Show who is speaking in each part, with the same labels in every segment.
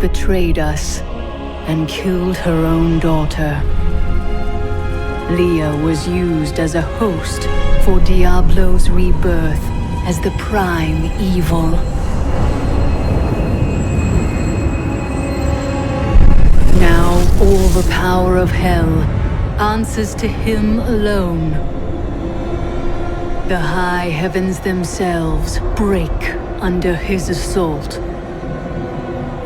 Speaker 1: betrayed us and killed her own daughter. Leah was used as a host for Diablo's rebirth as the prime evil. Now all the power of hell answers to him alone. The high heavens themselves break under his assault.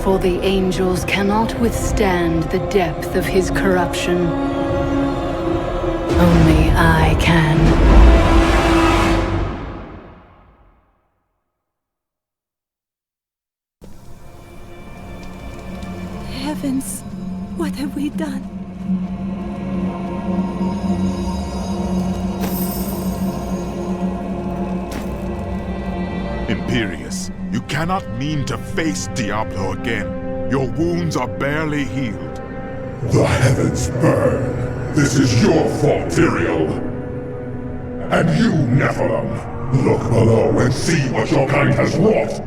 Speaker 1: For the angels cannot withstand the depth of his corruption. Only I can.
Speaker 2: Heavens, what have we done?
Speaker 3: Imperius, you cannot mean to face Diablo again. Your wounds are barely healed.
Speaker 4: The heavens burn. This is your fault, Tyrael. And you, Nephilim, look below and see what your kind has wrought.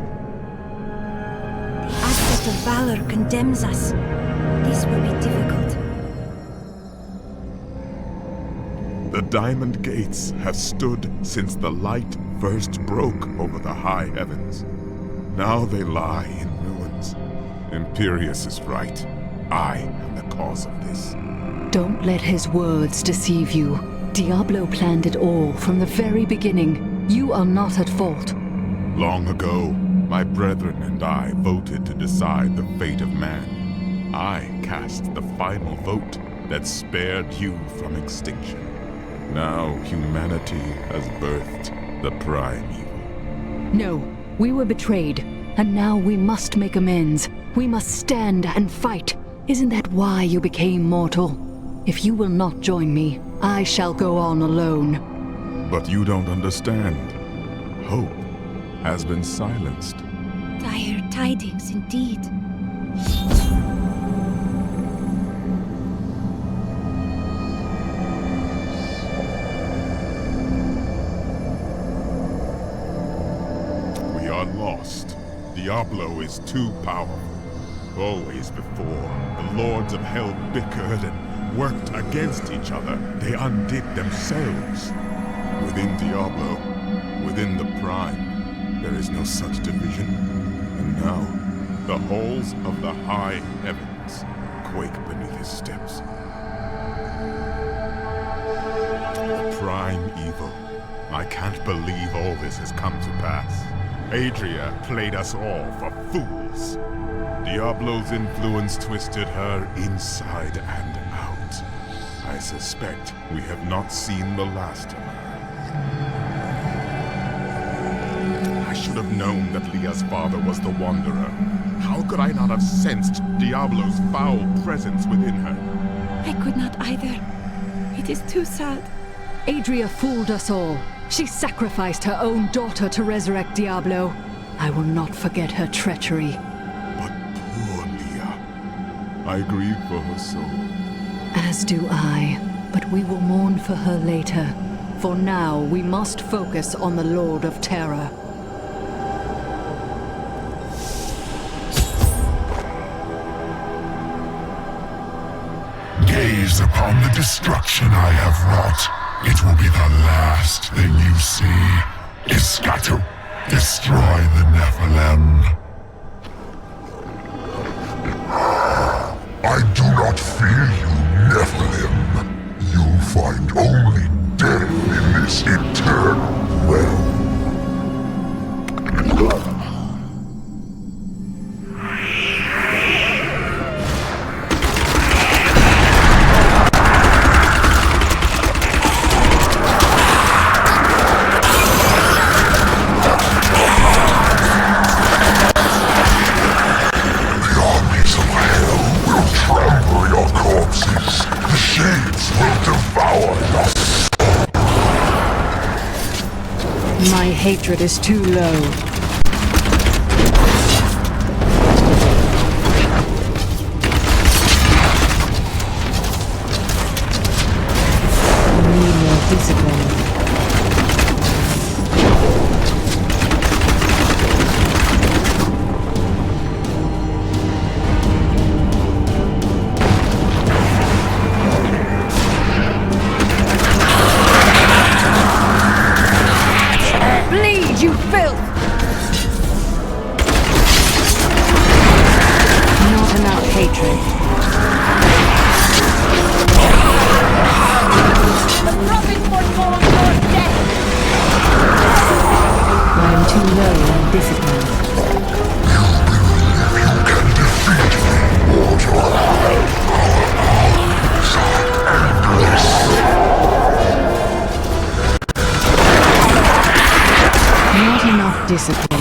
Speaker 2: The aspect of valor condemns us. This will be difficult.
Speaker 3: The Diamond Gates have stood since the light first broke over the high heavens. Now they lie in ruins. Imperius is right. I am the cause of this.
Speaker 1: Don't let his words deceive you. Diablo planned it all from the very beginning. You are not at fault.
Speaker 3: Long ago, my brethren and I voted to decide the fate of man. I cast the final vote that spared you from extinction. Now humanity has birthed the prime evil.
Speaker 1: No, we were betrayed, and now we must make amends. We must stand and fight. Isn't that why you became mortal? If you will not join me, I shall go on alone.
Speaker 3: But you don't understand. Hope has been silenced.
Speaker 2: Dire tidings indeed.
Speaker 3: We are lost. Diablo is too powerful. Always before, the lords of hell bickered and worked against each other. They undid themselves. Within Diablo, within the Prime, there is no such division. And now, the halls of the high heavens quake beneath his steps. The Prime evil. I can't believe all this has come to pass. Adria played us all for fools. Diablo's influence twisted her inside and out. I suspect we have not seen the last of her. I should have known that Leah's father was the Wanderer. How could I not have sensed Diablo's foul presence within her?
Speaker 2: I could not either. It is too sad.
Speaker 1: Adria fooled us all. She sacrificed her own daughter to resurrect Diablo. I will not forget her treachery.
Speaker 3: But poor Leah. I grieve for her soul.
Speaker 1: As do I, but we will mourn for her later. For now, we must focus on the Lord of Terror.
Speaker 4: Gaze upon the destruction I have wrought. It will be the last thing you see. Acto, destroy the Nephilim. I do not fear you, Nephilim. You'll find only death in this eternal realm.
Speaker 1: My hatred is too low. I need more discipline. too low on discipline. Not enough discipline.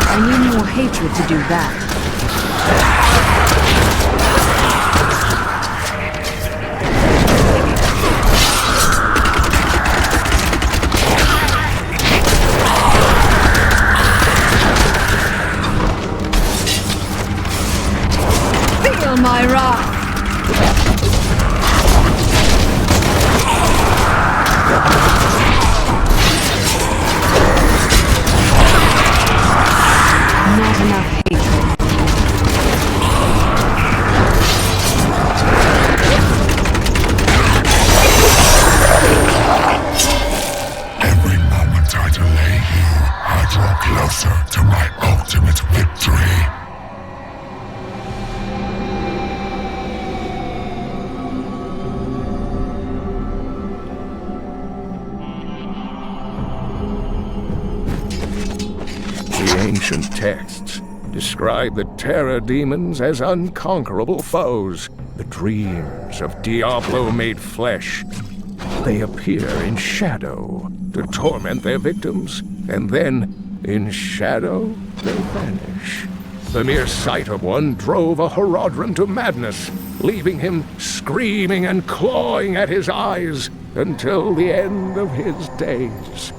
Speaker 1: I need more hatred to do that. Feel my wrath! Not enough hatred.
Speaker 4: Every moment I delay you, I draw closer to my ultimate victory.
Speaker 5: The ancient texts describe the terror demons as unconquerable foes, the dreams of Diablo made flesh. They appear in shadow to torment their victims, and then, in shadow, they vanish. The mere sight of one drove a Horodran to madness, leaving him screaming and clawing at his eyes until the end of his days.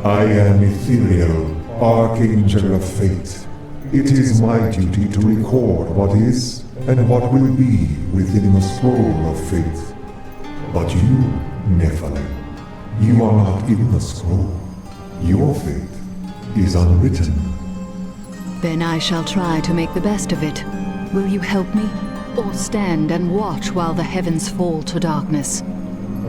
Speaker 4: I am ethereal, archangel of fate. It is my duty to record what is and what will be within the scroll of fate. But you, Nephilim, you are not in the scroll. Your fate is unwritten.
Speaker 1: Then I shall try to make the best of it. Will you help me? Or stand and watch while the heavens fall to darkness?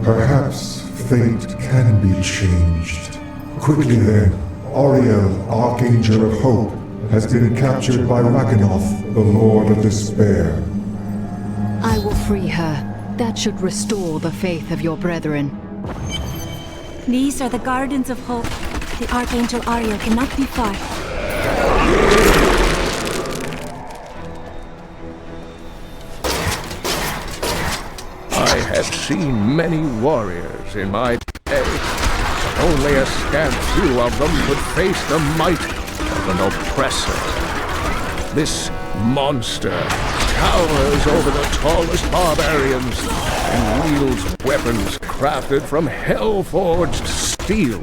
Speaker 4: Perhaps fate can be changed. Quickly then, Oriel, Archangel of Hope, has been captured by Rakanoth, the Lord of Despair.
Speaker 1: I will free her. That should restore the faith of your brethren.
Speaker 2: These are the Gardens of Hope. The Archangel Ariel cannot be far.
Speaker 5: I have seen many warriors in my day. Only a scant few of them could face the might of an oppressor. This monster towers over the tallest barbarians and wields weapons crafted from hell-forged steel.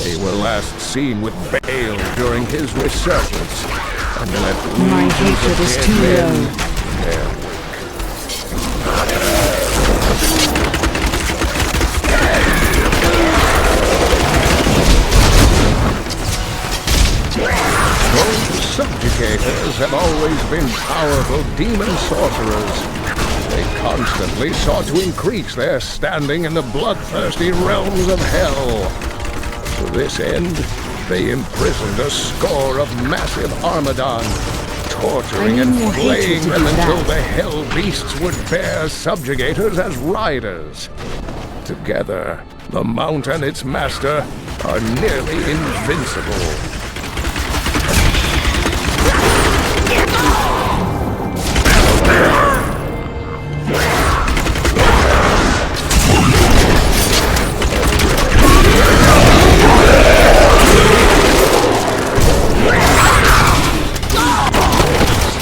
Speaker 5: They were last seen with Baal during his resurgence, and left
Speaker 1: My
Speaker 5: legions
Speaker 1: hatred
Speaker 5: of
Speaker 1: is
Speaker 5: dead
Speaker 1: too
Speaker 5: men
Speaker 1: low.
Speaker 5: in their wake. Those subjugators have always been powerful demon sorcerers. They constantly sought to increase their standing in the bloodthirsty realms of hell. To this end, they imprisoned a score of massive Armadon, torturing
Speaker 1: I
Speaker 5: and
Speaker 1: need more
Speaker 5: flaying
Speaker 1: hatred to
Speaker 5: them
Speaker 1: do
Speaker 5: until
Speaker 1: that.
Speaker 5: the hell beasts would bear subjugators as riders. Together, the Mount and its master are nearly invincible.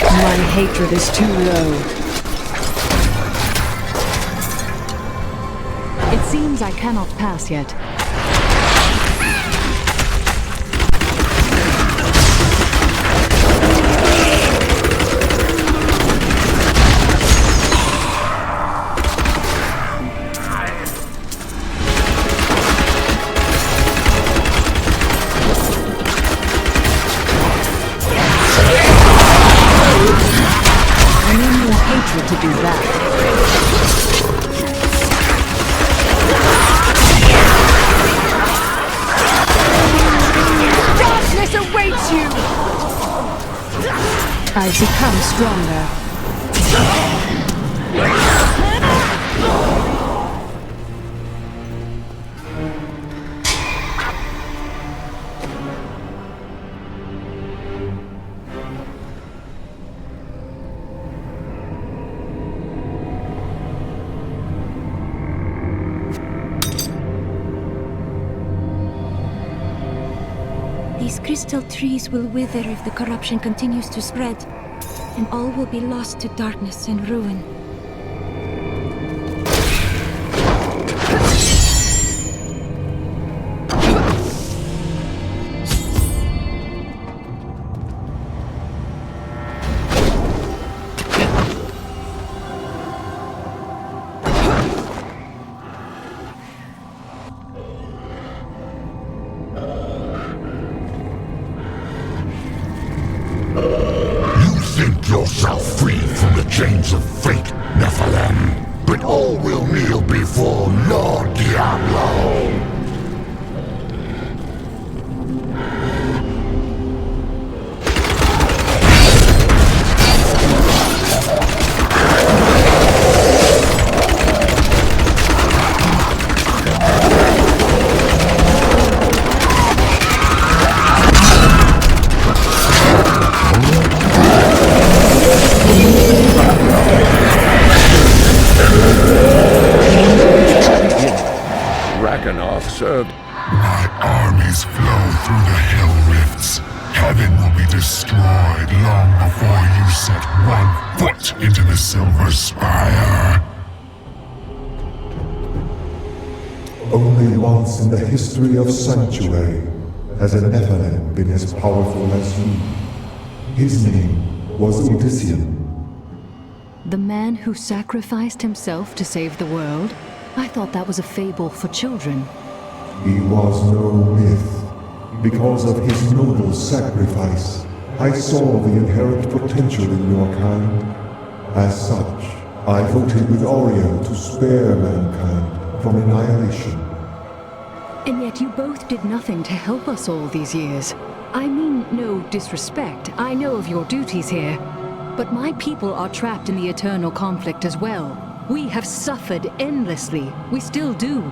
Speaker 1: My hatred is too low. It seems I cannot pass yet. I need more hatred to do that. Darkness awaits you! I've become stronger.
Speaker 2: These crystal trees will wither if the corruption continues to spread, and all will be lost to darkness and ruin.
Speaker 6: Yourself free from the chains of fate, Nephilim, but all will kneel before Lord Diablo.
Speaker 5: Served.
Speaker 6: My armies flow through the hell rifts. Heaven will be destroyed long before you set one foot into the Silver Spire.
Speaker 4: Only once in the history of Sanctuary has a Nephilim been as powerful as you. His name was Odyssean.
Speaker 1: The man who sacrificed himself to save the world? I thought that was a fable for children.
Speaker 4: He was no myth. Because of his noble sacrifice, I saw the inherent potential in your kind. As such, I voted with Oreo to spare mankind from annihilation.
Speaker 1: And yet you both did nothing to help us all these years. I mean no disrespect. I know of your duties here. But my people are trapped in the eternal conflict as well. We have suffered endlessly. We still do.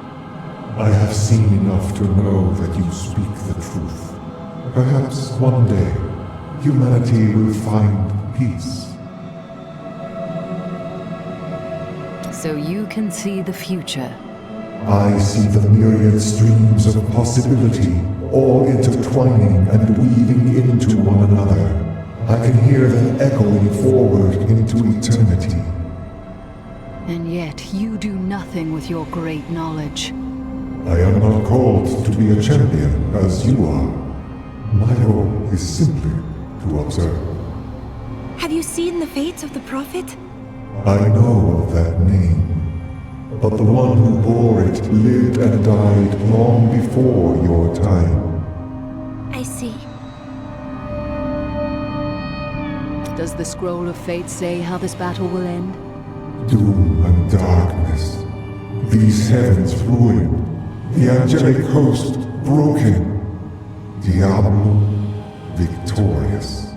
Speaker 4: I have seen enough to know that you speak the truth. Perhaps one day, humanity will find peace.
Speaker 1: So you can see the future.
Speaker 4: I see the myriad streams of possibility, all intertwining and weaving into one another. I can hear them echoing forward into eternity.
Speaker 1: And yet you do nothing with your great knowledge.
Speaker 4: I am not called to be a champion, as you are. My role is simply to observe.
Speaker 2: Have you seen the fates of the Prophet?
Speaker 4: I know of that name, but the one who bore it lived and died long before your time.
Speaker 2: I see.
Speaker 1: Does the scroll of fate say how this battle will end?
Speaker 4: Doom and darkness. These heavens ruined. The angelic host broken. Diablo victorious.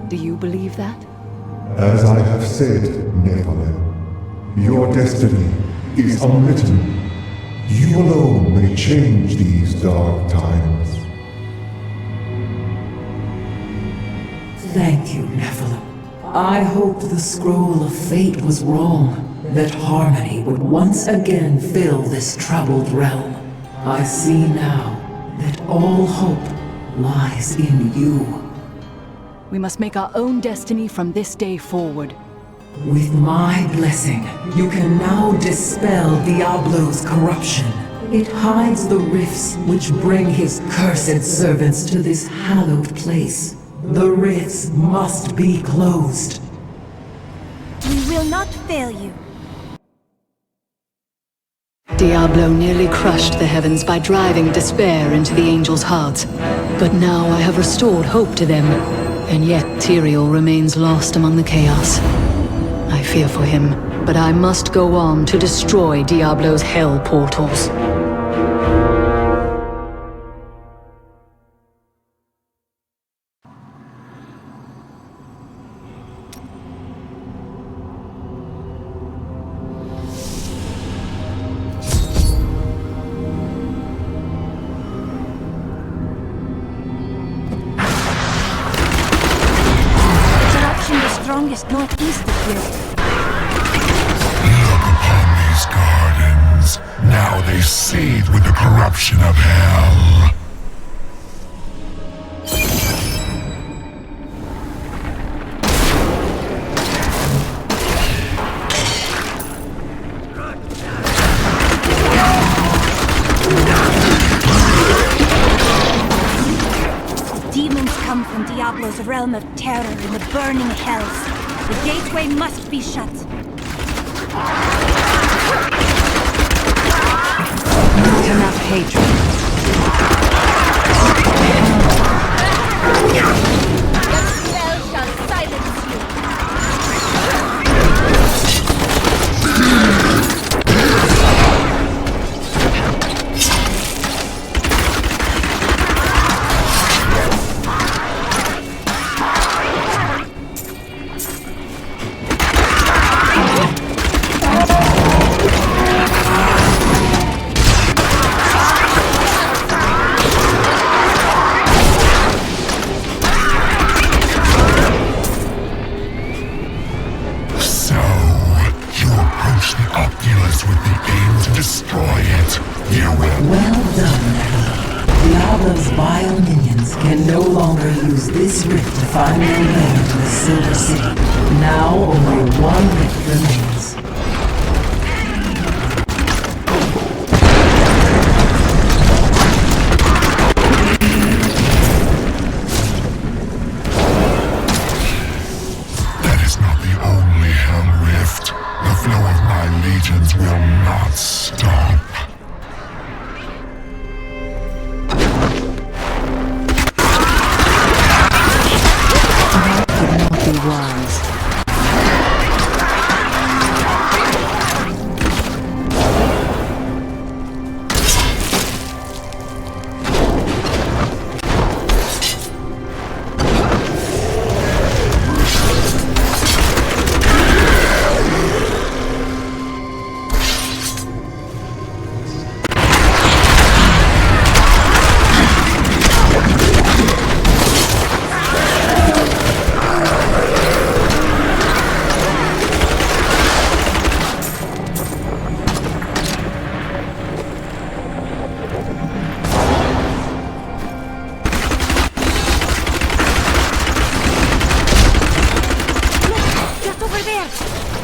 Speaker 1: Do you believe that?
Speaker 4: As I have said, Nephilim, your destiny is unwritten. You alone may change these dark times.
Speaker 7: Thank you, Nephilim. I hoped the scroll of fate was wrong, that harmony would once again fill this troubled realm. I see now that all hope lies in you.
Speaker 1: We must make our own destiny from this day forward.
Speaker 7: With my blessing, you can now dispel Diablo's corruption. It hides the rifts which bring his cursed servants to this hallowed place. The rifts must be closed.
Speaker 2: We will not fail you.
Speaker 1: Diablo nearly crushed the heavens by driving despair into the angels' hearts. But now I have restored hope to them, and yet Tyrael remains lost among the chaos. I fear for him, but I must go on to destroy Diablo's hell portals.
Speaker 2: Strongest northeast of here.
Speaker 6: Look upon these gardens. Now they seethe with the corruption of hell.
Speaker 2: Diablo's realm of terror in the burning hells. The gateway must be shut.
Speaker 1: Not enough hatred.
Speaker 2: Your spell shall silence you.
Speaker 7: Well done. Diablo's vile minions can no longer use this rift to find their way into the Silver City. Now only one rift remains.
Speaker 6: That is not the only Hell Rift. The flow of my legions will not stop.
Speaker 1: Wise.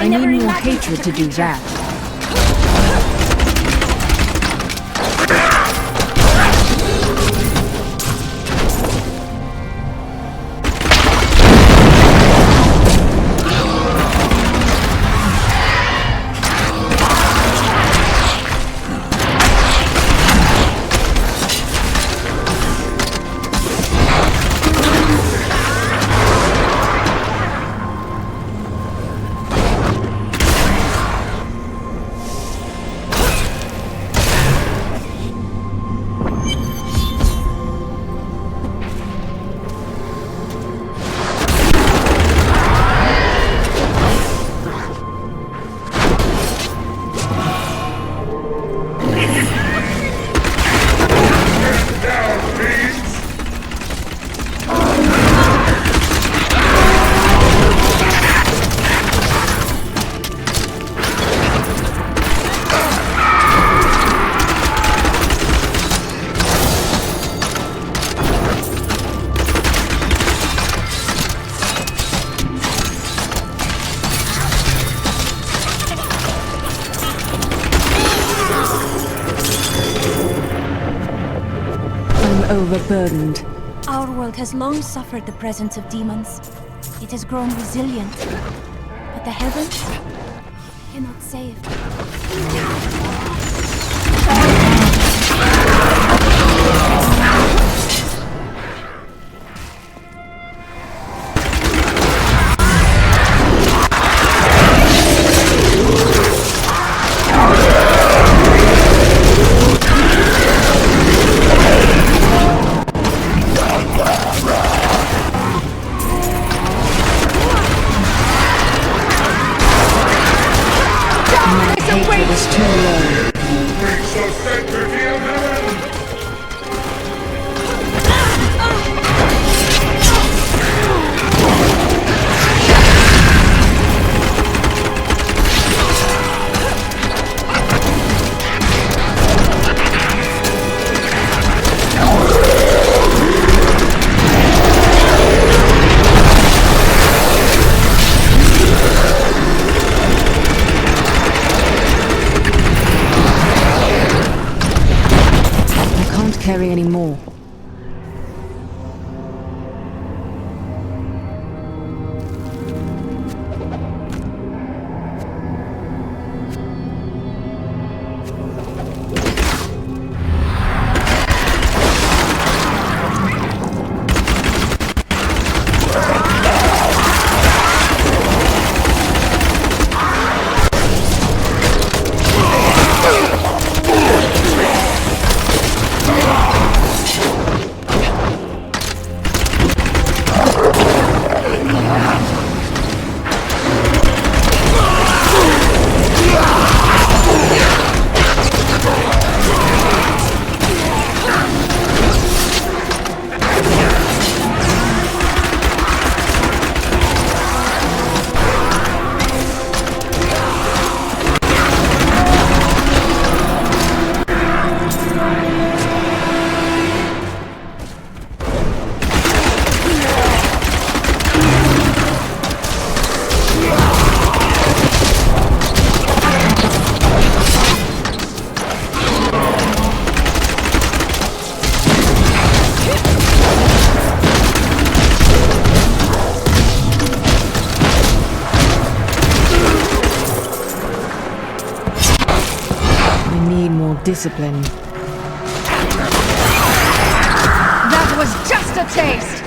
Speaker 1: I need more hatred to do that. Overburdened.
Speaker 2: Our world has long suffered the presence of demons. It has grown resilient. But the heavens cannot save.
Speaker 1: Carry any more.
Speaker 7: discipline.
Speaker 1: That was just a taste!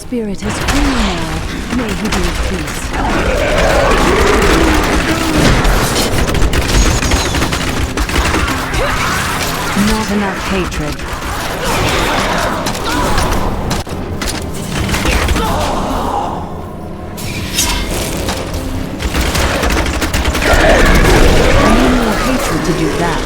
Speaker 1: Spirit is free now. May he be at peace. Not enough hatred. I need more hatred to do that.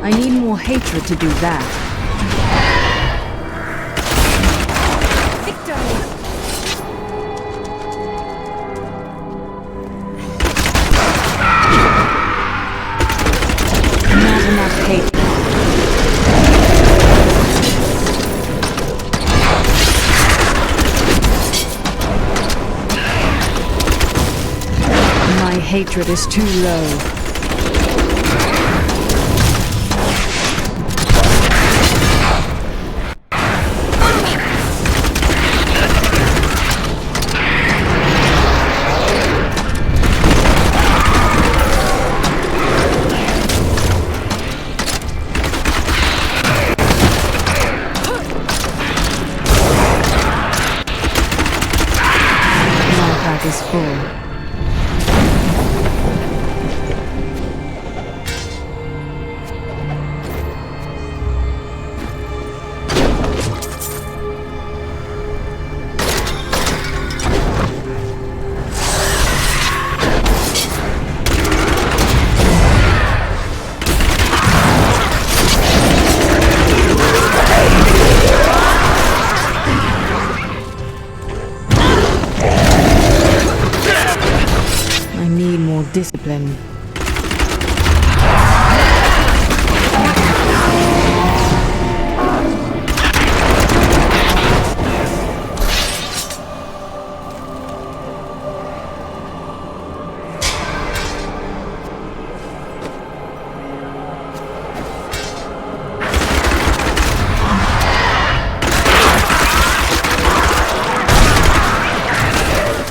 Speaker 1: I need more hatred to do that.
Speaker 2: Victory!
Speaker 1: Not enough hatred. My hatred is too low. Is full. Discipline.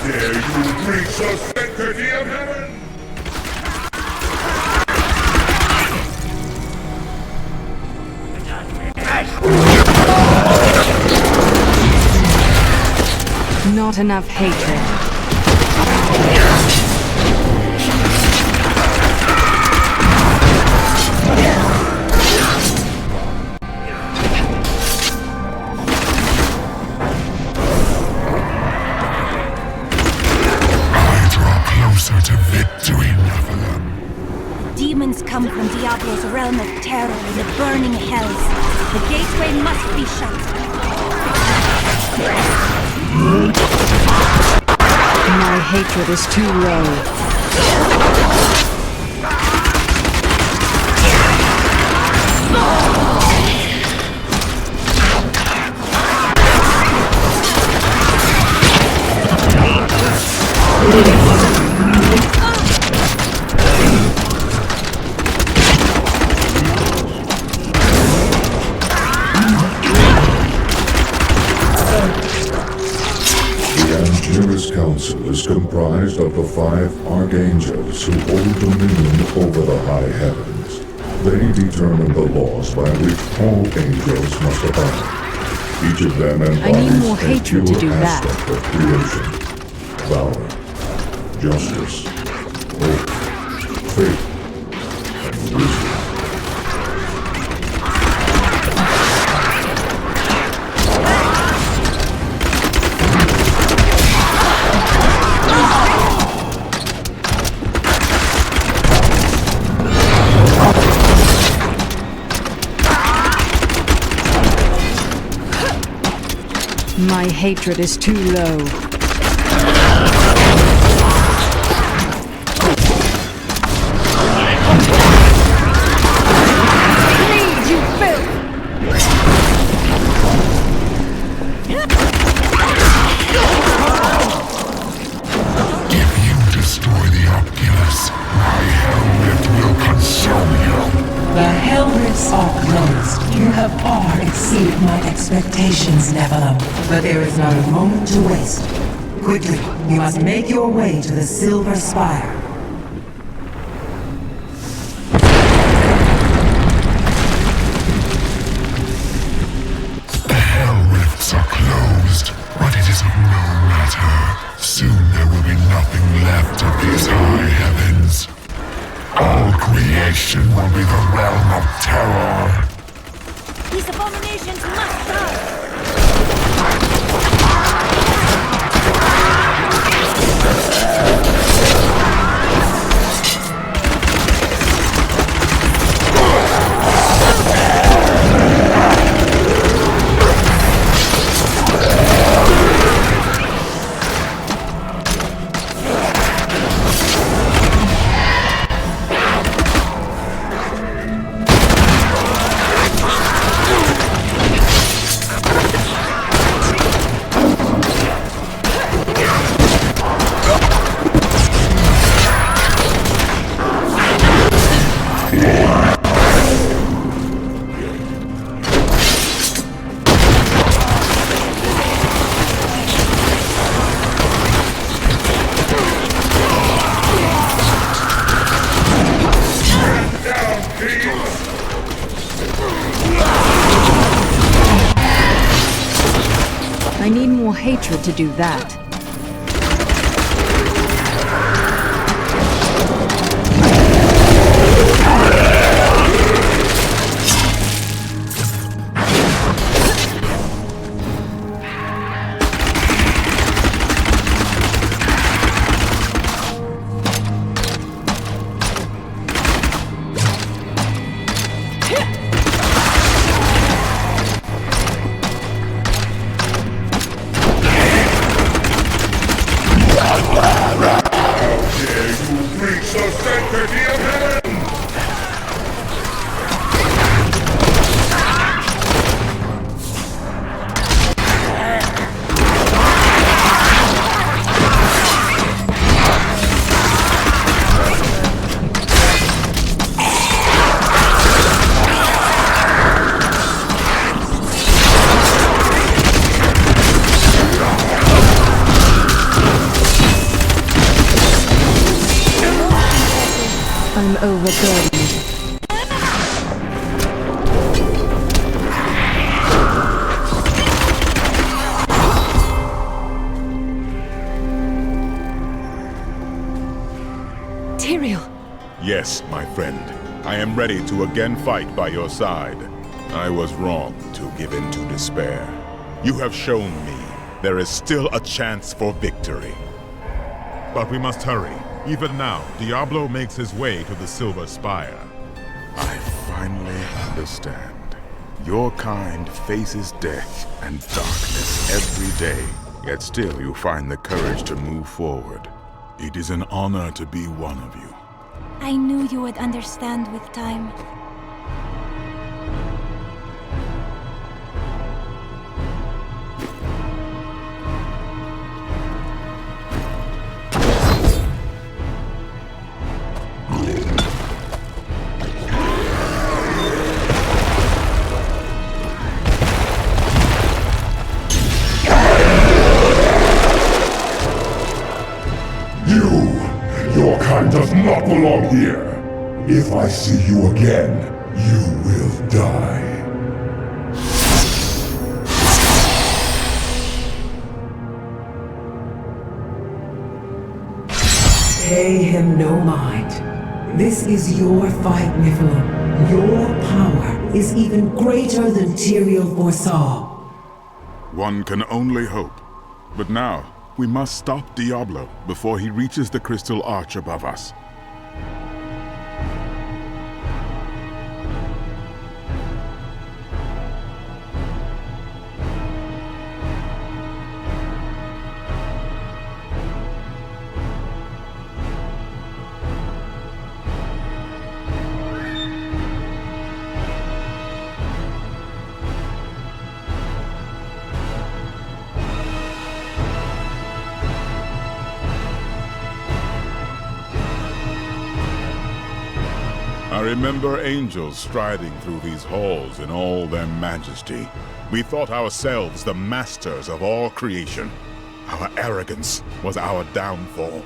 Speaker 3: Dare you reach the sanctity of heaven?
Speaker 1: Not enough hatred.
Speaker 6: I drop
Speaker 2: demons come from Diablo's realm of terror in the burning hells. The gateway must be shut.
Speaker 1: My hatred is too low.
Speaker 4: The Council is comprised of the 5 archangels who hold dominion over the high heavens. They determine the laws by which all angels must abide. Each of them
Speaker 1: more
Speaker 4: embodies a
Speaker 1: hatred
Speaker 4: pure
Speaker 1: to do that.
Speaker 4: aspect of creation. Valor, justice, hope, faith, and wisdom.
Speaker 1: My hatred is too low. Please, you filth!
Speaker 6: If you destroy the Oculus, my hell rift will consume you.
Speaker 7: The hell rifts are closed. You have far exceeded my expectations, Nephilim. But there is not a moment to waste. Quickly, you must make your way to the Silver Spire.
Speaker 6: The hell rifts are closed, but it is of no matter. Soon there will be nothing left of these high heavens. All creation will be the realm of terror.
Speaker 2: These abominations must die!
Speaker 1: I need more hatred to do that. I'm overburdened. Tyrael!
Speaker 3: Yes, my friend. I am ready to again fight by your side. I was wrong to give in to despair. You have shown me there is still a chance for victory. But we must hurry. Even now, Diablo makes his way to the Silver Spire.
Speaker 8: I finally understand. Your kind faces death and darkness every day, yet still you find the courage to move forward.
Speaker 3: It is an honor to be one of you.
Speaker 2: I knew you would understand with time.
Speaker 6: Your kind does not belong here. If I see you again, you will die.
Speaker 7: Pay him no mind. This is your fight, Nephilim. Your power is even greater than Tyrael foresaw.
Speaker 3: One can only hope. But now, we must stop Diablo before he reaches the crystal arch above us. I remember angels striding through these halls in all their majesty. We thought ourselves the masters of all creation. Our arrogance was our downfall.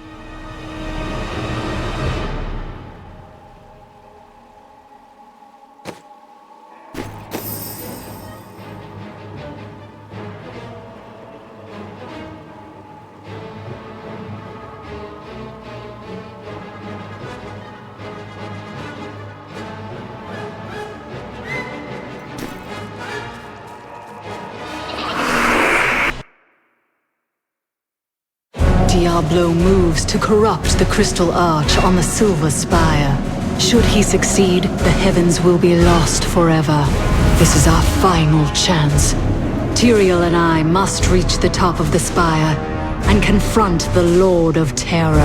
Speaker 1: Diablo moves to corrupt the crystal arch on the Silver Spire. Should he succeed, the heavens will be lost forever. This is our final chance. Tyrael and I must reach the top of the spire and confront the Lord of Terror.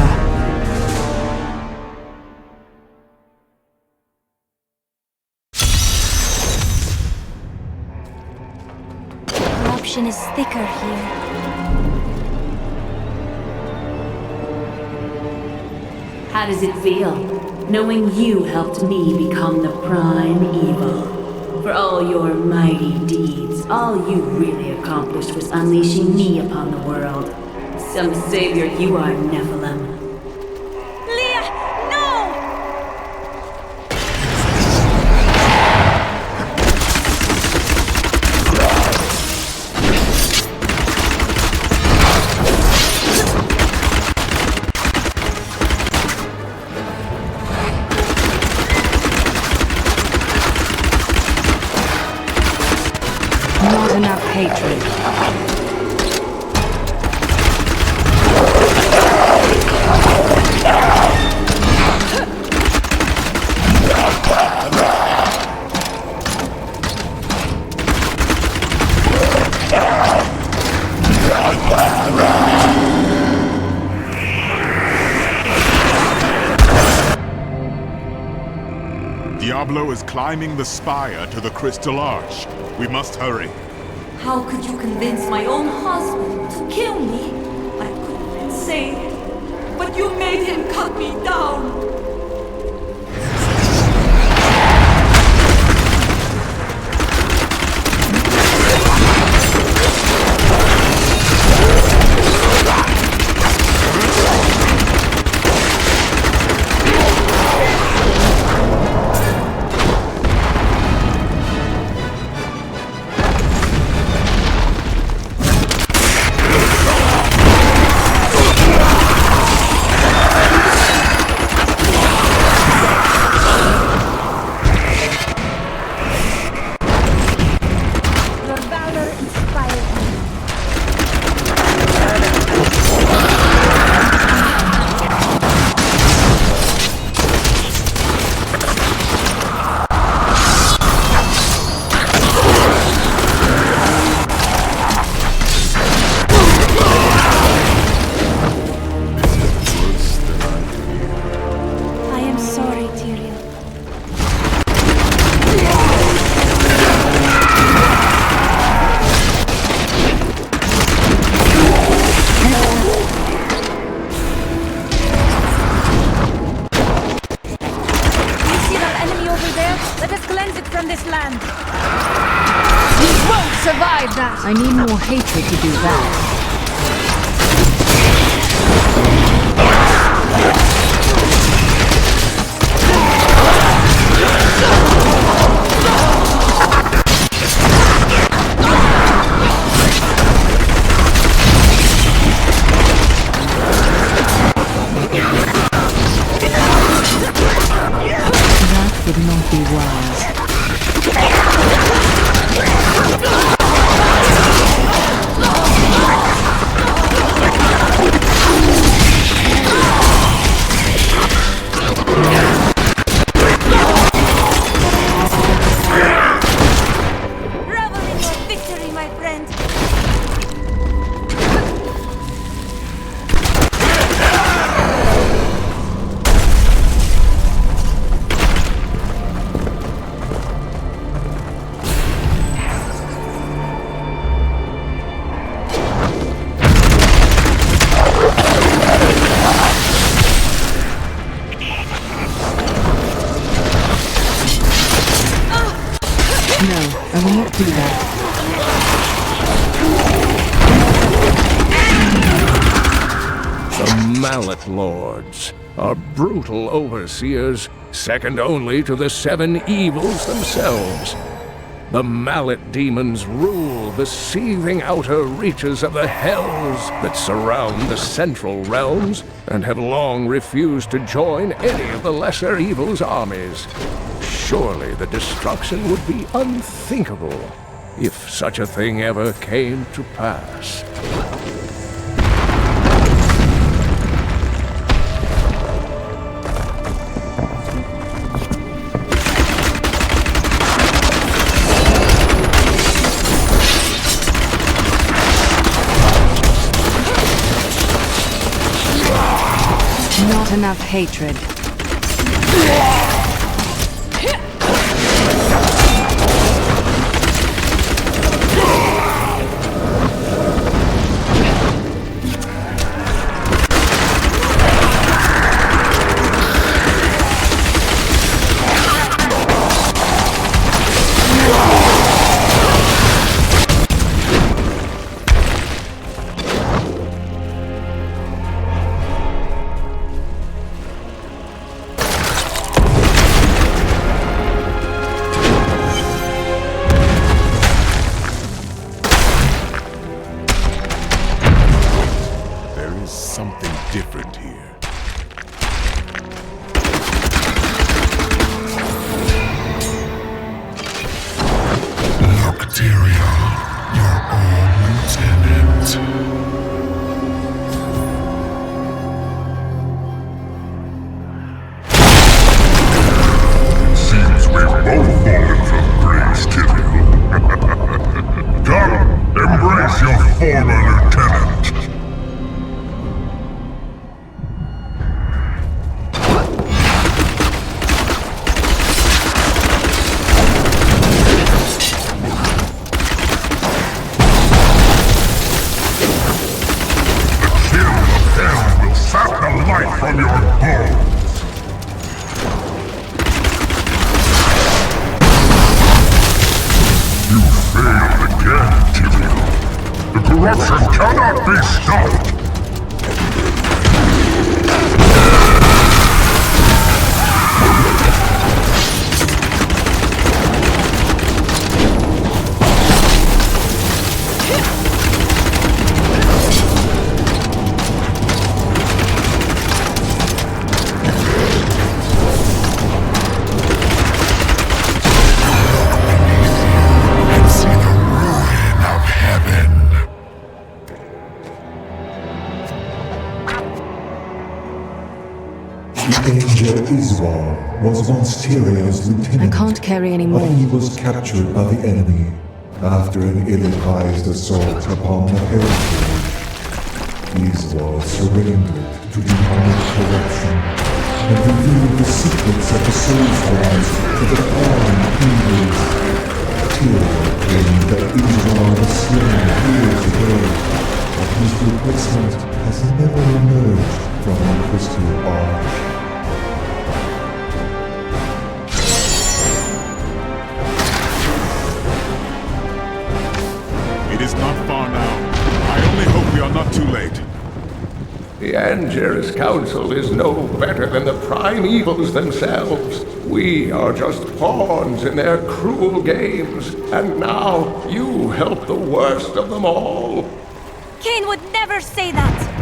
Speaker 2: Corruption is thicker here.
Speaker 9: How does it feel, knowing you helped me become the prime evil? For all your mighty deeds, all you really accomplished was unleashing me upon the world. Some savior you are, Nephilim.
Speaker 1: Not enough hatred.
Speaker 3: Diablo is climbing the spire to the crystal arch. We must hurry.
Speaker 9: How could you convince my own husband to kill me? I could have been saved, but you made him cut me down.
Speaker 2: Let us cleanse it from this land.
Speaker 1: You won't survive that! I need more hatred to do that. That would not be wise.
Speaker 2: Revel in your victory, my friend.
Speaker 1: No, I will not do that.
Speaker 5: The Mallet Lords are brutal overseers, second only to the seven evils themselves. The Mallet demons rule the seething outer reaches of the hells that surround the central realms, and have long refused to join any of the lesser evil's armies. Surely the destruction would be unthinkable if such a thing ever came to pass.
Speaker 1: Not enough hatred.
Speaker 3: Something different here.
Speaker 6: Nocteria, your old lieutenant. Seems we've both fallen from grace, Tyrion. Come, embrace your former lieutenant. From your bones! You failed again, Tyrion. The corruption cannot be stopped!
Speaker 4: Angel Iswar was once Tyrion's lieutenant.
Speaker 1: I can't carry any more.
Speaker 4: But he was captured by the enemy after an ill-advised assault upon the heritage. Iswar surrendered to demonic corruption and revealed the secrets of the Soulstones to the fallen heroes. Tyrion claimed that Iswar was slain years ago, but his replacement has never emerged from the Crystal Arch.
Speaker 5: The Anger's Council is no better than the prime evils themselves. We are just pawns in their cruel games, and now you help the worst of them all.
Speaker 2: Cain would never say that!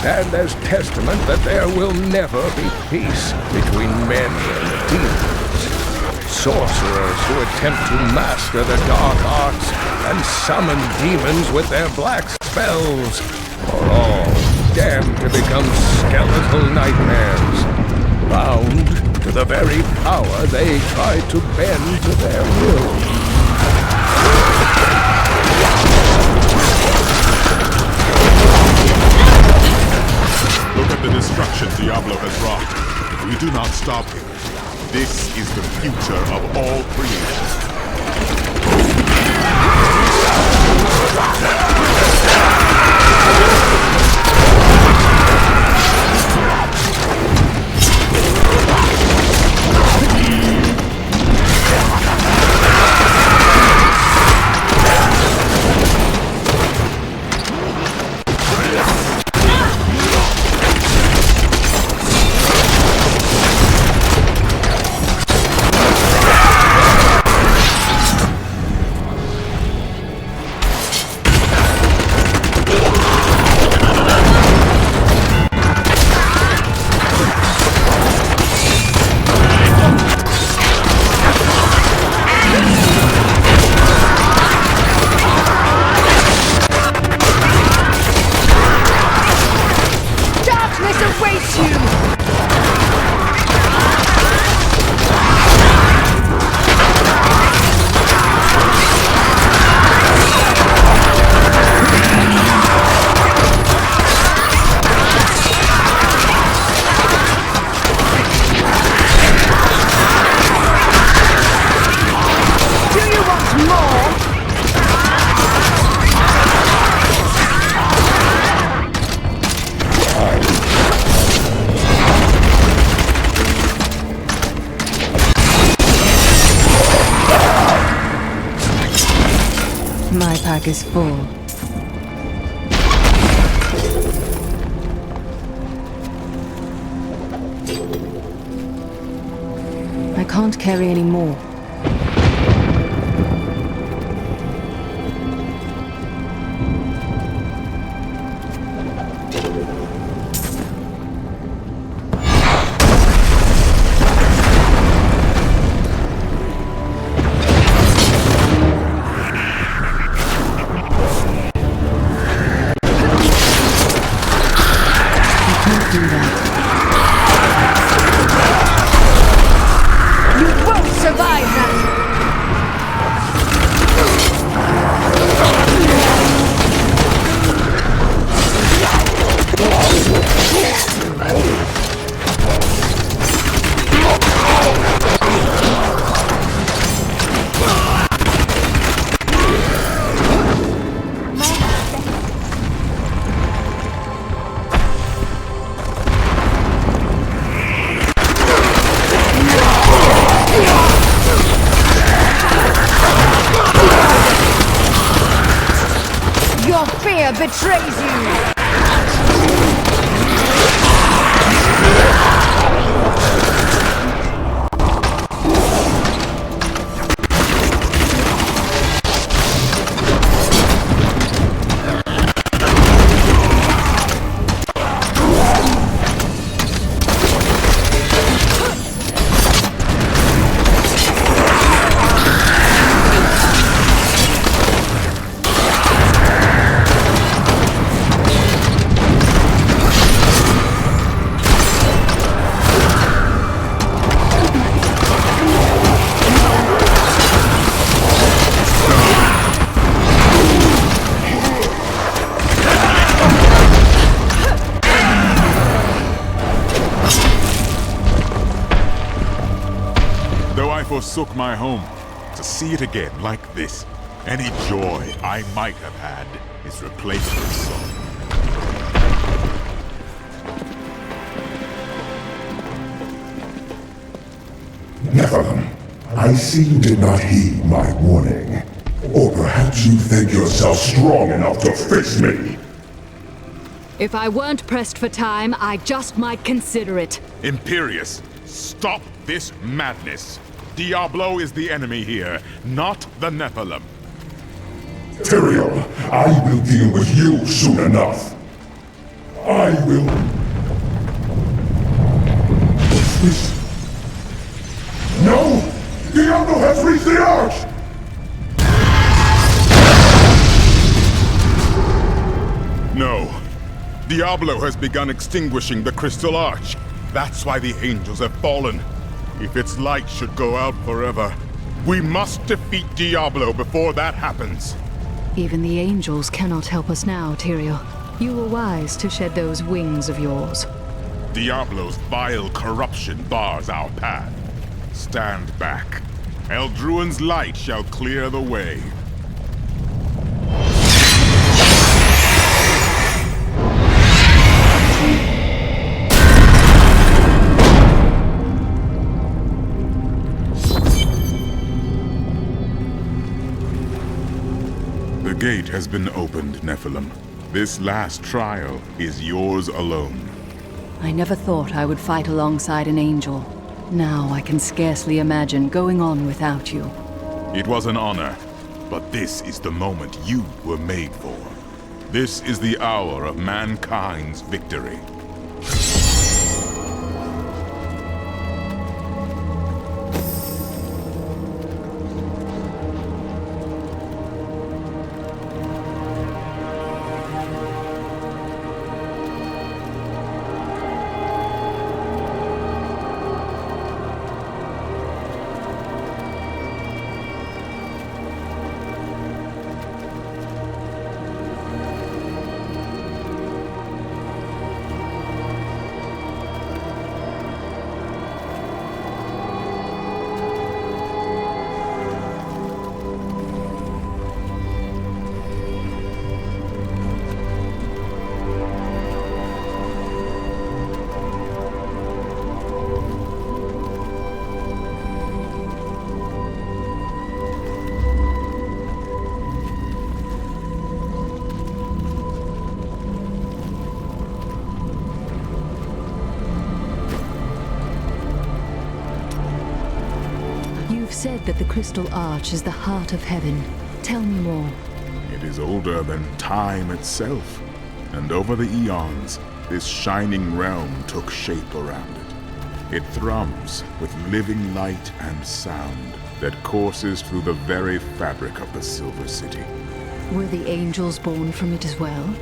Speaker 5: Stand as testament that there will never be peace between men and demons. Sorcerers who attempt to master the dark arts and summon demons with their black spells are all damned to become skeletal nightmares, bound to the very power they tried to bend to their will.
Speaker 3: Look at the destruction Diablo has wrought. If we do not stop him, this is the future of all creation.
Speaker 1: My pack is full. I can't carry any more.
Speaker 2: Betrays you!
Speaker 3: forsook my home. To see it again like this, any joy I might have had is replaced with sorrow.
Speaker 6: Nephilim, I see you did not heed my warning. Or perhaps you think yourself strong enough to face me.
Speaker 1: If I weren't pressed for time, I just might consider it.
Speaker 3: Imperius, stop this madness. Diablo is the enemy here, not the Nephilim.
Speaker 6: Tyrael, I will deal with you soon enough. I will... What's this? No! Diablo has reached the arch!
Speaker 3: No. Diablo has begun extinguishing the Crystal Arch. That's why the angels have fallen. If its light should go out forever, we must defeat Diablo before that happens.
Speaker 1: Even the angels cannot help us now, Tyrael. You were wise to shed those wings of yours.
Speaker 3: Diablo's vile corruption bars our path. Stand back. Eldruin's light shall clear the way. The gate has been opened, Nephilim. This last trial is yours alone.
Speaker 1: I never thought I would fight alongside an angel. Now I can scarcely imagine going on without you.
Speaker 3: It was an honor, but this is the moment you were made for. This is the hour of mankind's victory.
Speaker 1: Said that the Crystal Arch is the heart of heaven. Tell me more.
Speaker 3: It is older than time itself, and over the eons, this shining realm took shape around it. It thrums with living light and sound that courses through the very fabric of the Silver City.
Speaker 1: Were the angels born from it as well?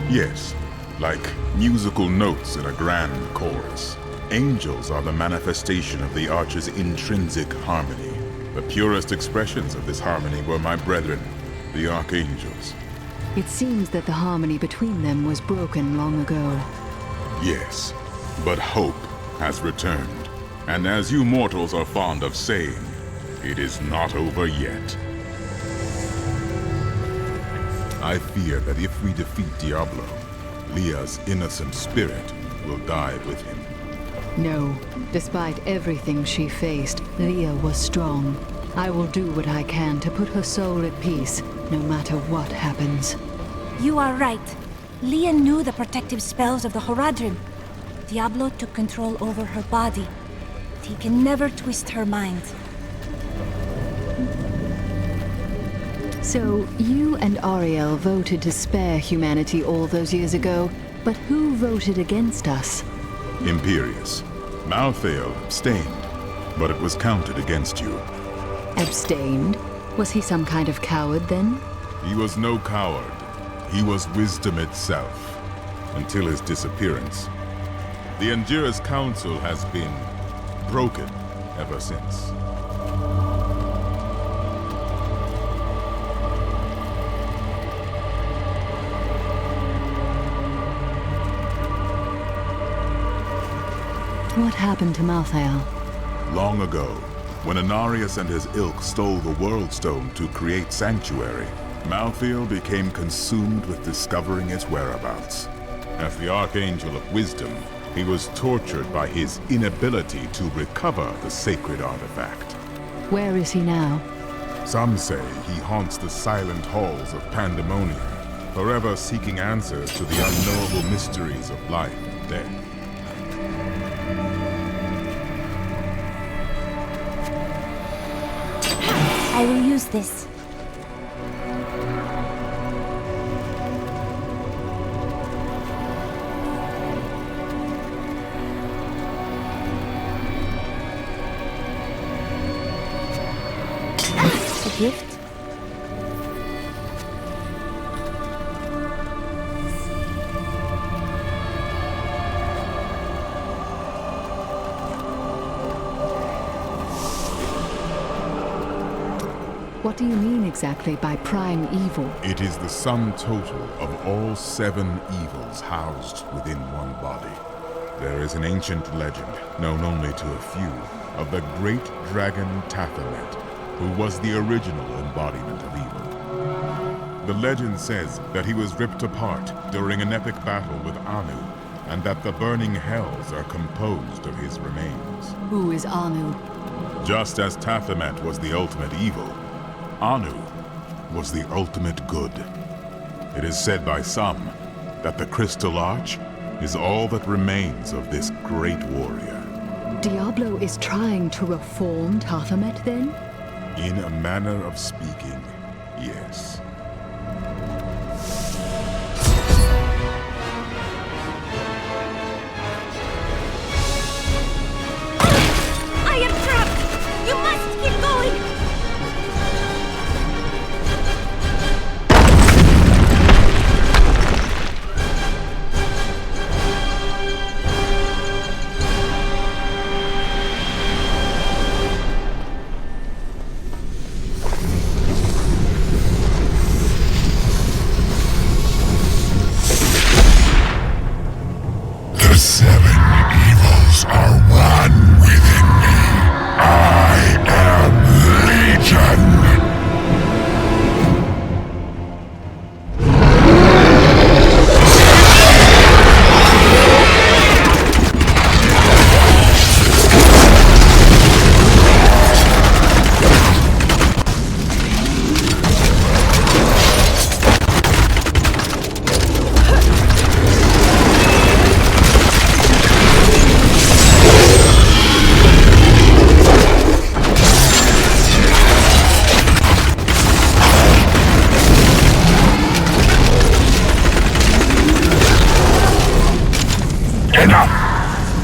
Speaker 3: Yes, like musical notes in a grand chorus. Angels are the manifestation of the Arch's intrinsic harmony. The purest expressions of this harmony were my brethren, the Archangels.
Speaker 1: It seems that the harmony between them was broken long ago.
Speaker 3: Yes, but hope has returned. And as you mortals are fond of saying, it is not over yet. I fear that if we defeat Diablo, Leah's innocent spirit will die with him.
Speaker 1: No. Despite everything she faced, Leah was strong. I will do what I can to put her soul at peace, no matter what happens.
Speaker 2: You are right. Leah knew the protective spells of the Horadrim. Diablo took control over her body. But he can never twist her mind.
Speaker 1: So, you and Ariel voted to spare humanity all those years ago, but who voted against us?
Speaker 3: Imperius. Malthael abstained, but it was counted against you.
Speaker 1: Abstained? Was he some kind of coward then?
Speaker 3: He was no coward. He was wisdom itself, until his disappearance. The Endura's council has been broken ever since.
Speaker 1: What happened to Malthael?
Speaker 3: Long ago,
Speaker 8: When Inarius and his ilk stole the World Stone to create Sanctuary, Malthael became consumed with discovering its whereabouts. As the Archangel of Wisdom, he was tortured by his inability to recover the sacred artifact.
Speaker 1: Where is he now?
Speaker 8: Some say he haunts the silent halls of Pandemonium, forever seeking answers to the unknowable mysteries of life and death.
Speaker 2: I will use this. A gift?
Speaker 1: What do you mean exactly by prime evil?
Speaker 8: It is the sum total of all 7 evils housed within one body. There is an ancient legend, known only to a few, of the great dragon Tathamet, who was the original embodiment of evil. The legend says that he was ripped apart during an epic battle with Anu, and that the burning hells are composed of his remains.
Speaker 1: Who is Anu?
Speaker 8: Just as Tathamet was the ultimate evil, Anu was the ultimate good. It is said by some that the Crystal Arch is all that remains of this great warrior.
Speaker 1: Diablo is trying to reform Tathamet then?
Speaker 8: In a manner of speaking, yes.
Speaker 2: I am trapped! You must keep going!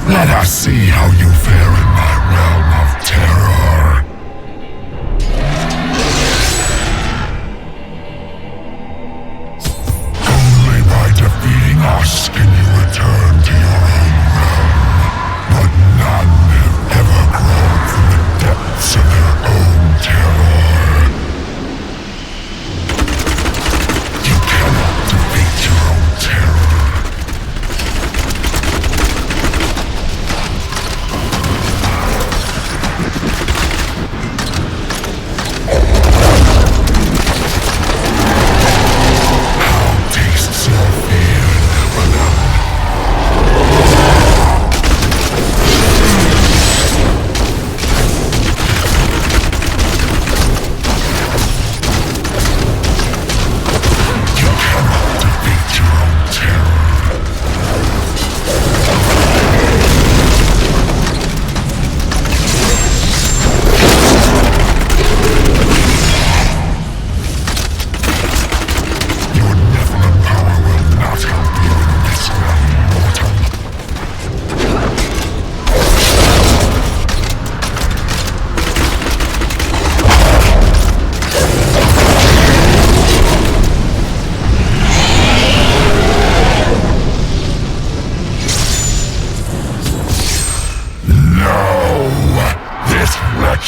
Speaker 6: Let us see how you fare in my realm of terror. Only by defeating us can you return to your own realm. But none have ever grown from the depths of their own terror. You cannot defeat your own terror.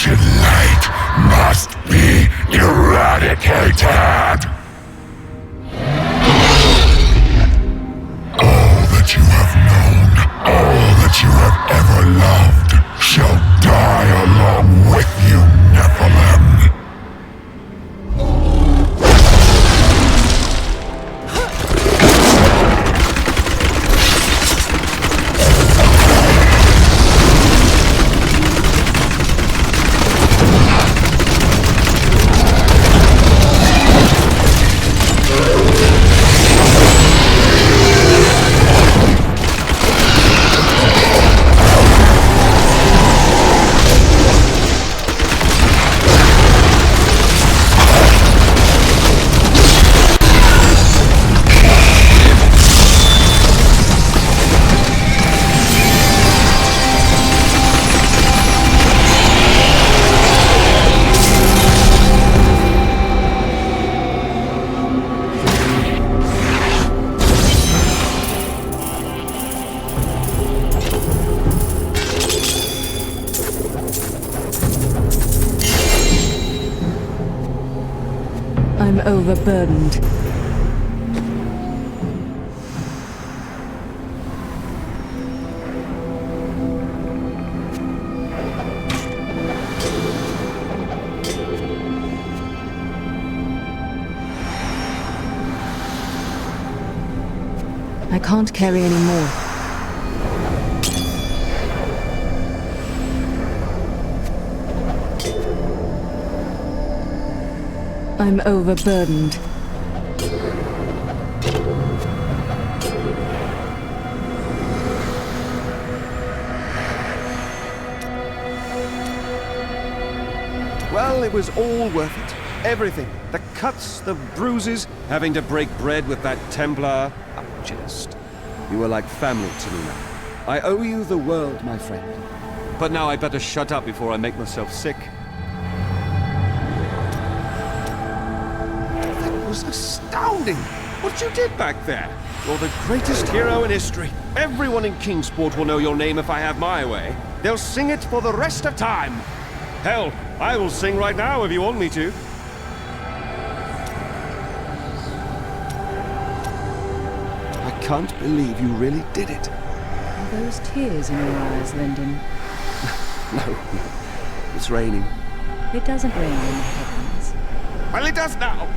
Speaker 6: Light must be eradicated! All that you have known, all that you have ever loved, shall die along with you!
Speaker 1: overburdened. I can't carry any more. I'm overburdened.
Speaker 10: Well, it was all worth it. Everything. The cuts, the bruises, having to break bread with that Templar. Just. You are like family to me now. I owe you the world, my friend. But now I better shut up before I make myself sick. That was astounding! What you did back there! You're the greatest hero in history. Everyone in Kingsport will know your name if I have my way. They'll sing it for the rest of time. Hell, I will sing right now if you want me to. I can't believe you really did it.
Speaker 1: Are those tears in your eyes, Lyndon?
Speaker 10: No, it's raining.
Speaker 1: It doesn't rain in the heavens.
Speaker 10: Well, it does now.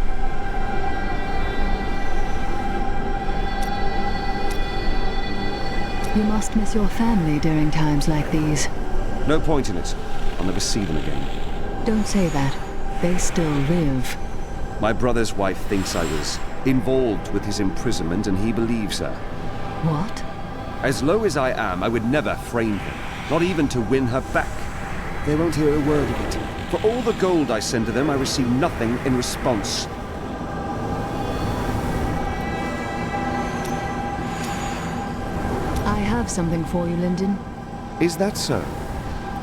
Speaker 1: You must miss your family during times like these.
Speaker 10: No point in it. I'll never see them again.
Speaker 1: Don't say that. They still live.
Speaker 10: My brother's wife thinks I was involved with his imprisonment, and he believes her.
Speaker 1: What?
Speaker 10: As low as I am, I would never frame him, not even to win her back. They won't hear a word of it. For all the gold I send to them, I receive nothing in response.
Speaker 1: I have something for you, Lyndon.
Speaker 10: Is that so?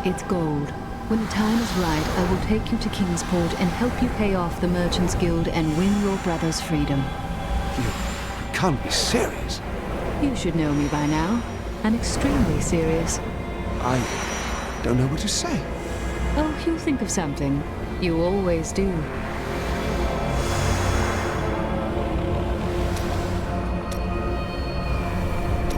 Speaker 1: It's gold. When the time is right, I will take you to Kingsport and help you pay off the Merchants Guild and win your brother's freedom.
Speaker 10: You can't be serious.
Speaker 1: You should know me by now. I'm extremely serious.
Speaker 10: I don't know what to say.
Speaker 1: Oh, you think of something. You always do.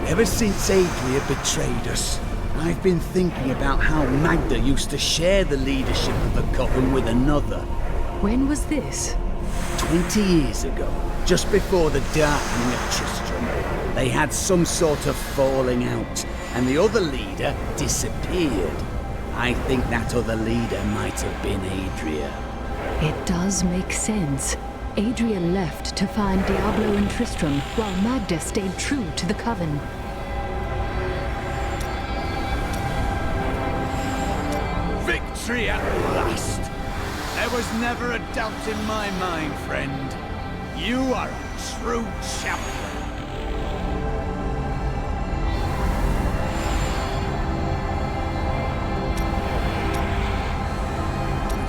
Speaker 11: Ever since Adria betrayed us, I've been thinking about how Magda used to share the leadership of the Coven with another.
Speaker 1: When was this?
Speaker 11: 20 years ago, just before the darkening of Tristram. They had some sort of falling out, and the other leader disappeared. I think that other leader might have been Adria.
Speaker 1: It does make sense. Adria left to find Diablo and Tristram, while Magda stayed true to the Coven.
Speaker 11: Victory at last! There was never a doubt in my mind, friend. You are a true champion.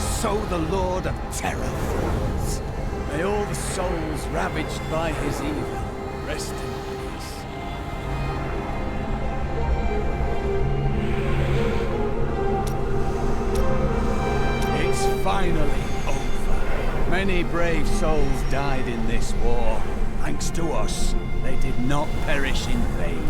Speaker 11: So the Lord of Terror falls. May all the souls ravaged by his evil rest in peace. It's finally over. Many brave souls died in this war. Thanks to us, they did not perish in vain.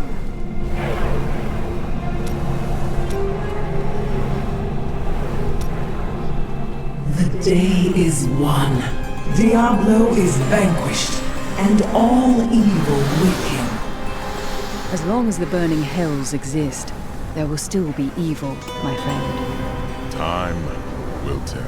Speaker 7: The day is won. Diablo is vanquished, and all evil with him.
Speaker 1: As long as the burning hells exist, there will still be evil, my friend.
Speaker 8: Time will tell.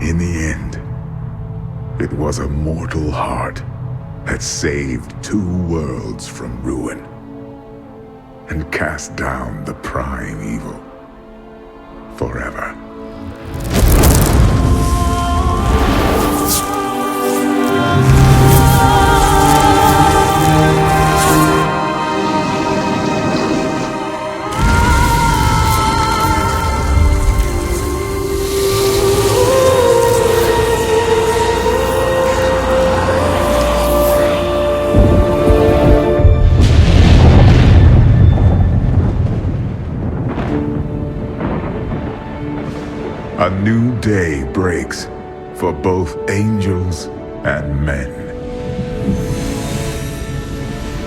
Speaker 8: In the end, it was a mortal heart that saved 2 worlds from ruin and cast down the prime evil forever. A new day breaks for both angels and men.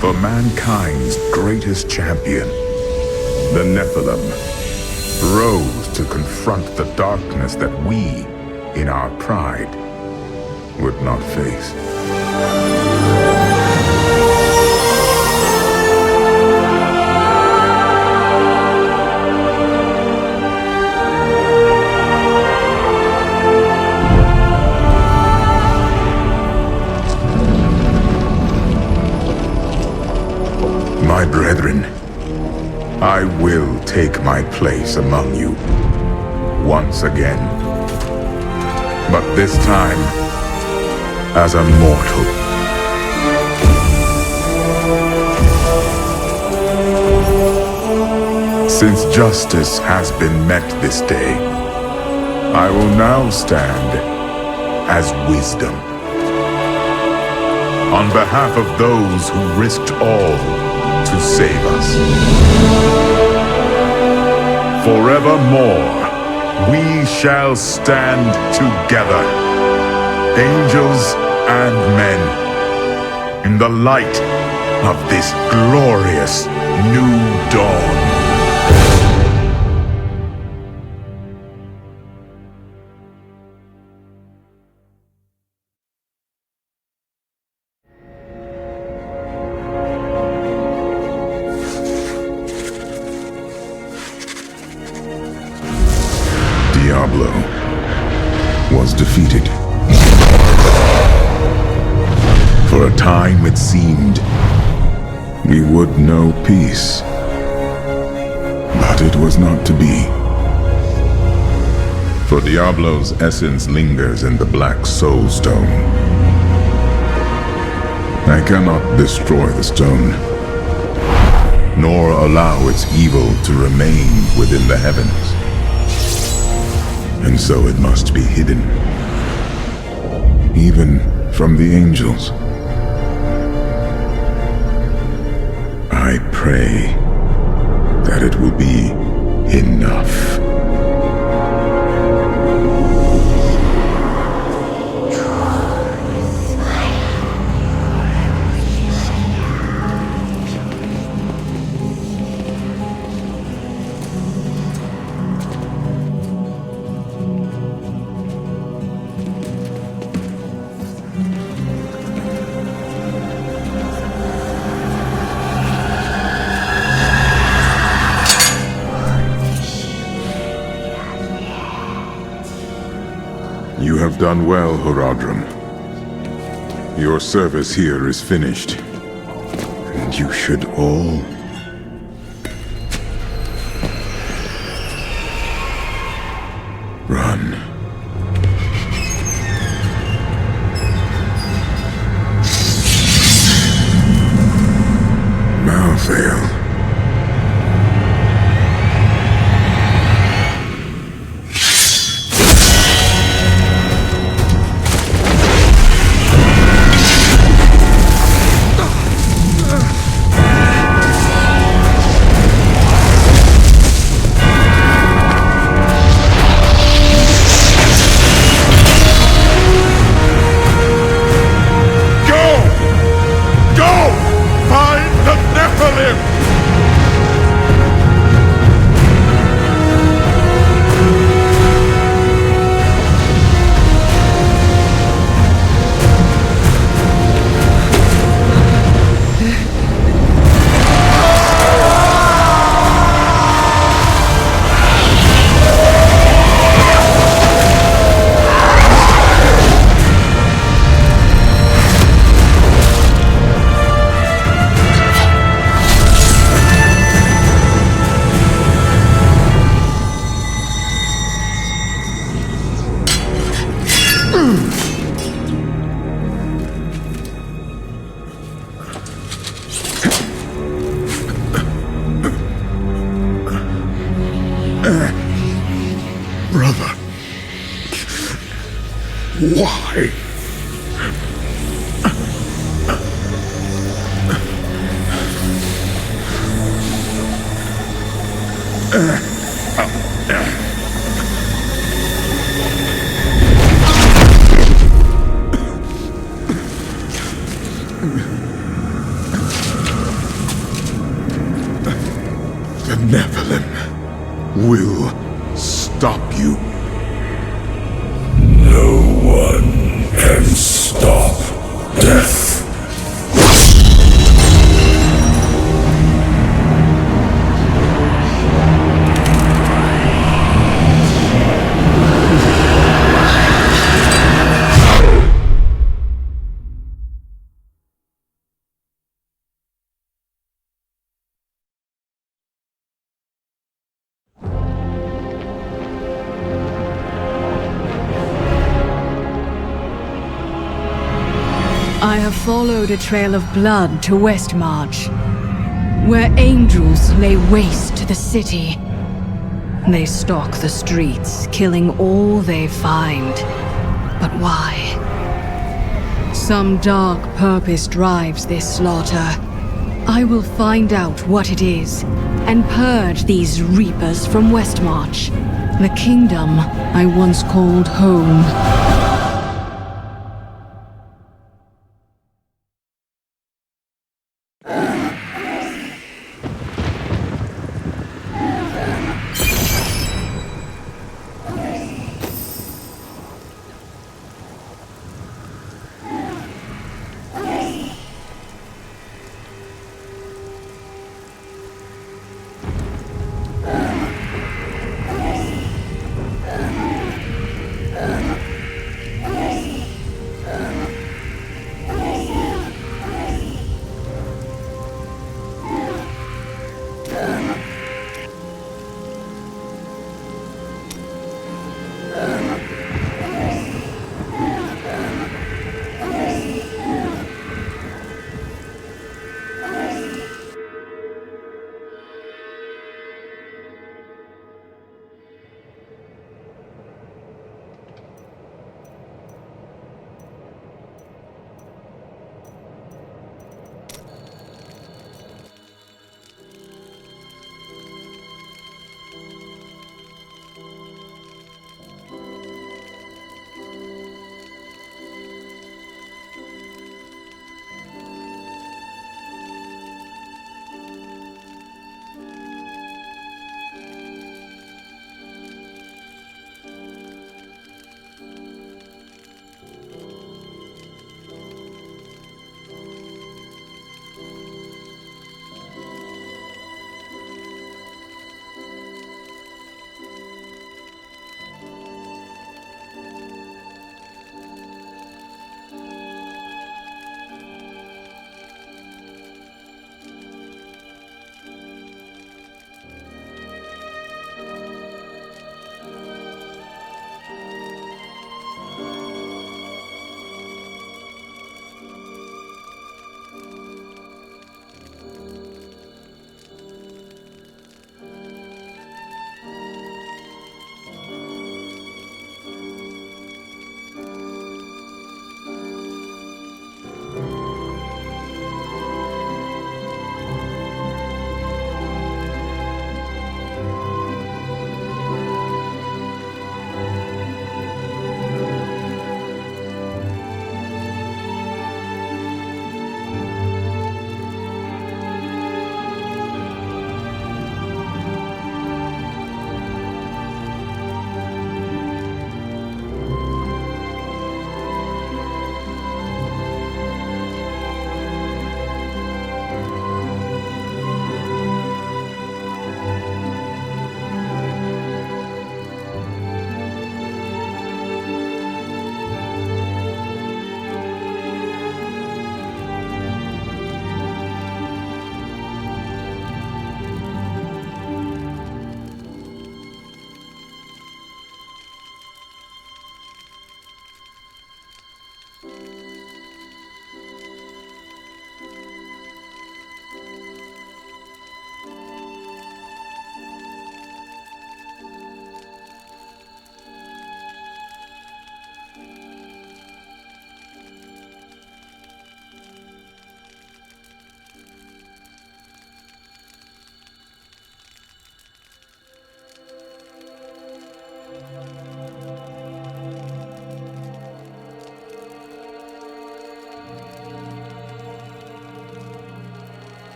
Speaker 8: For mankind's greatest champion, the Nephilim, rose to confront the darkness that we, in our pride, would not face. My brethren, I will take my place among you once again. But this time, as a mortal. Since justice has been met this day, I will now stand as wisdom. On behalf of those who risked all to save us. Forevermore, we shall stand together, angels and men, in the light of this glorious new dawn. Diablo was defeated. For a time it seemed we would know peace. But it was not to be. For Diablo's essence lingers in the Black Soul Stone. I cannot destroy the stone, nor allow its evil to remain within the heavens. And so it must be hidden, even from the angels. I pray that it will be enough. You have done well, Horadrim. Your service here is finished, and you should all run. Malthael. Brother, why? The Nephilim will stop you.
Speaker 6: No one can stop death.
Speaker 1: I have followed a trail of blood to Westmarch, where angels lay waste to the city. They stalk the streets, killing all they find. But why? Some dark purpose drives this slaughter. I will find out what it is, and purge these reapers from Westmarch, the kingdom I once called home.